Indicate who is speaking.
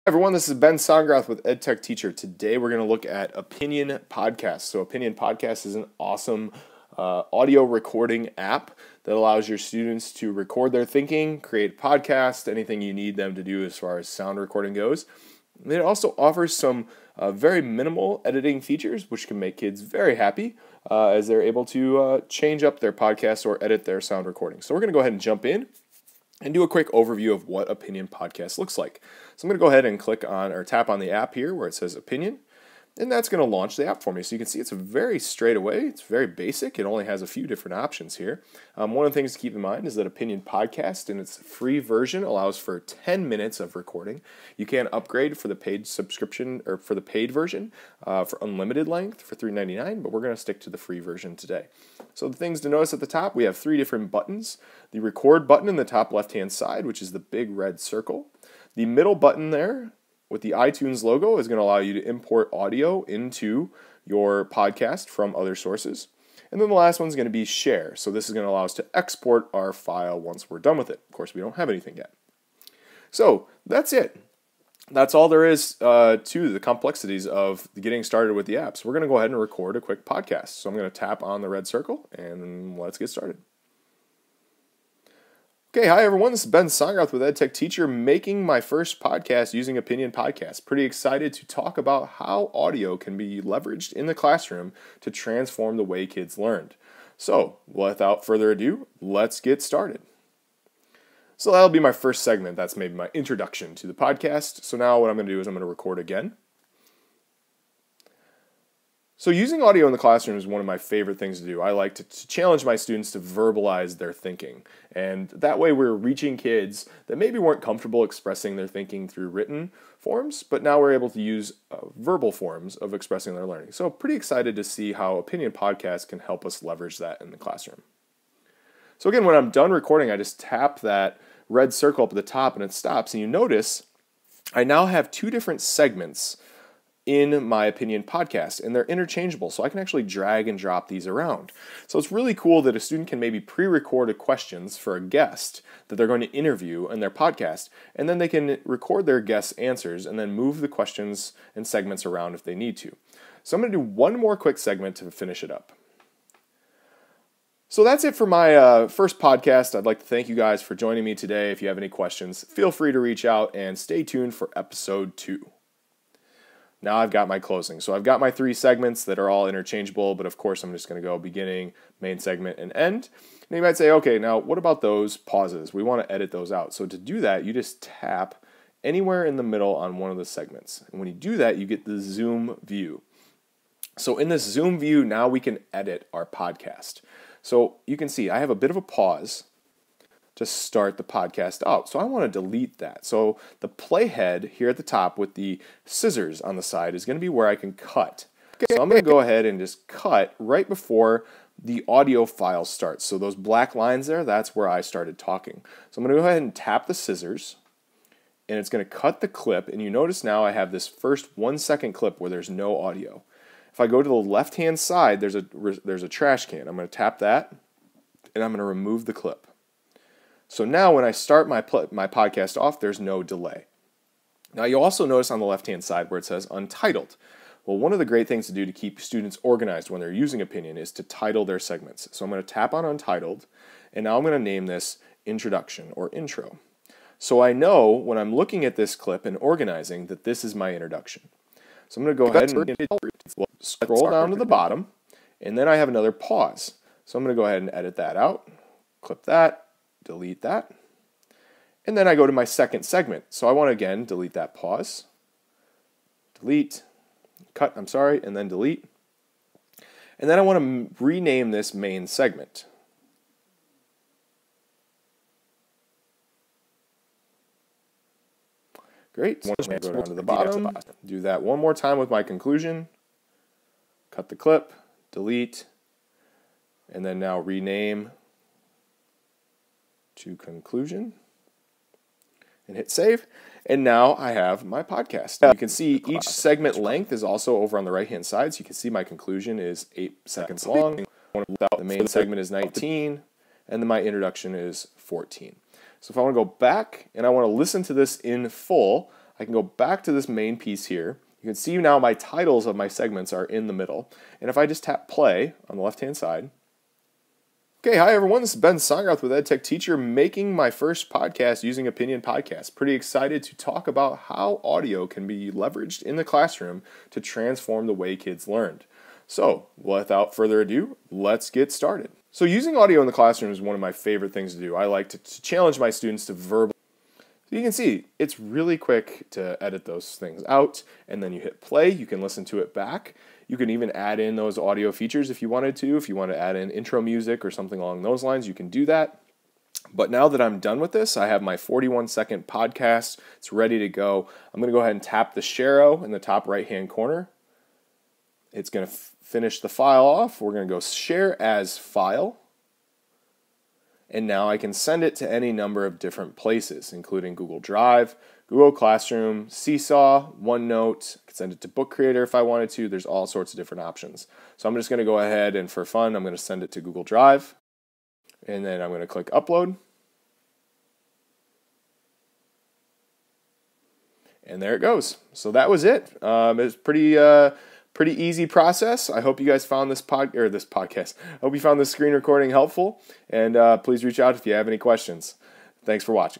Speaker 1: Everyone, this is Ben Songrath with EdTech Teacher. Today we're going to look at Opinion Podcast. So Opinion Podcast is an awesome audio recording app that allows your students to record their thinking, create podcasts, anything you need them to do as far as sound recording goes. And it also offers some very minimal editing features, which can make kids very happy as they're able to change up their podcast or edit their sound recording. So we're going to go ahead and jump in and do a quick overview of what Opinion Podcast looks like. So I'm going to go ahead and click on or tap on the app here where it says Opinion, and that's going to launch the app for me. So you can see it's very straight away. It's very basic. It only has a few different options here. One of the things to keep in mind is that Opinion Podcast in its free version allows for 10 minutes of recording. You can upgrade for the paid subscription or for the paid version for unlimited length for $3.99, but we're going to stick to the free version today. So the things to notice at the top, we have 3 different buttons. The record button in the top left-hand side, which is the big red circle. The middle button there with the iTunes logo is going to allow you to import audio into your podcast from other sources. And then the last one is going to be share. So this is going to allow us to export our file once we're done with it. Of course, we don't have anything yet. So that's it. That's all there is to the complexities of getting started with the app. So we're going to go ahead and record a quick podcast. So I'm going to tap on the red circle and let's get started. Okay, hi everyone, this is Ben Songrath with EdTech Teacher, making my first podcast using Opinion Podcast. Pretty excited to talk about how audio can be leveraged in the classroom to transform the way kids learned. So, without further ado, let's get started. So that'll be my first segment. That's maybe my introduction to the podcast. So now what I'm going to do is I'm going to record again. So using audio in the classroom is one of my favorite things to do. I like to challenge my students to verbalize their thinking. And that way we're reaching kids that maybe weren't comfortable expressing their thinking through written forms, but now we're able to use verbal forms of expressing their learning. So pretty excited to see how Opinion Podcast can help us leverage that in the classroom. So again, when I'm done recording, I just tap that red circle up at the top and it stops. And you notice I now have 2 different segments in my Opinion Podcast, and they're interchangeable, so I can actually drag and drop these around. So it's really cool that a student can maybe pre-record questions for a guest that they're going to interview in their podcast, and then they can record their guest's answers and then move the questions and segments around if they need to. So I'm going to do one more quick segment to finish it up. So that's it for my first podcast. I'd like to thank you guys for joining me today. If you have any questions, feel free to reach out and stay tuned for episode 2. Now I've got my closing. So I've got my 3 segments that are all interchangeable, but of course I'm just going to go beginning, main segment, and end. And you might say, okay, now what about those pauses? We want to edit those out. So to do that, you just tap anywhere in the middle on one of the segments. And when you do that, you get the zoom view. So in this zoom view, now we can edit our podcast. So you can see I have a bit of a pause to start the podcast out. So I want to delete that. So the playhead here at the top with the scissors on the side is going to be where I can cut. So I'm going to go ahead and just cut right before the audio file starts. So those black lines there, that's where I started talking. So I'm going to go ahead and tap the scissors, and it's going to cut the clip. And you notice now I have this first 1-second clip where there's no audio. If I go to the left-hand side, there's a trash can. I'm going to tap that, and I'm going to remove the clip. So now when I start my podcast off, there's no delay. Now you also notice on the left-hand side where it says Untitled. Well, one of the great things to do to keep students organized when they're using Opinion is to title their segments. So I'm going to tap on Untitled, and now I'm going to name this Introduction or Intro. So I know when I'm looking at this clip and organizing that this is my introduction. So I'm going to go ahead and scroll down to the bottom, and then I have another pause. So I'm going to go ahead and edit that out, clip that, delete that, and then I go to my second segment. So I want to again delete that pause, delete, cut, and then delete. And then I want to rename this main segment. Great. So I'm going to go down to the bottom, do that one more time with my conclusion, cut the clip, delete, and then now rename to conclusion, and hit save. And now I have my podcast. You can see each segment length is also over on the right hand side, so you can see my conclusion is 8 seconds long, the main segment is 19, and then my introduction is 14. So if I want to go back and I want to listen to this in full, I can go back to this main piece here. You can see now my titles of my segments are in the middle. And if I just tap play on the left-hand side. Okay, hi everyone, this is Ben Songrath with EdTech Teacher, making my first podcast using Opinion Podcast. Pretty excited to talk about how audio can be leveraged in the classroom to transform the way kids learned. So, without further ado, let's get started. So using audio in the classroom is one of my favorite things to do. I like to challenge my students to verbally. So you can see, it's really quick to edit those things out, and then you hit play, you can listen to it back. You can even add in those audio features if you wanted to. If you want to add in intro music or something along those lines, you can do that. But now that I'm done with this, I have my 41-second podcast. It's ready to go. I'm going to go ahead and tap the share arrow in the top right-hand corner. It's going to finish the file off. We're going to go share as file. And now I can send it to any number of different places, including Google Drive, Google Classroom, Seesaw, OneNote. I can send it to Book Creator if I wanted to. There's all sorts of different options. So I'm just going to go ahead and for fun, I'm going to send it to Google Drive. And then I'm going to click Upload. And there it goes. So that was it. It's pretty easy process. I hope you guys found this podcast. I hope you found this screen recording helpful. And please reach out if you have any questions. Thanks for watching.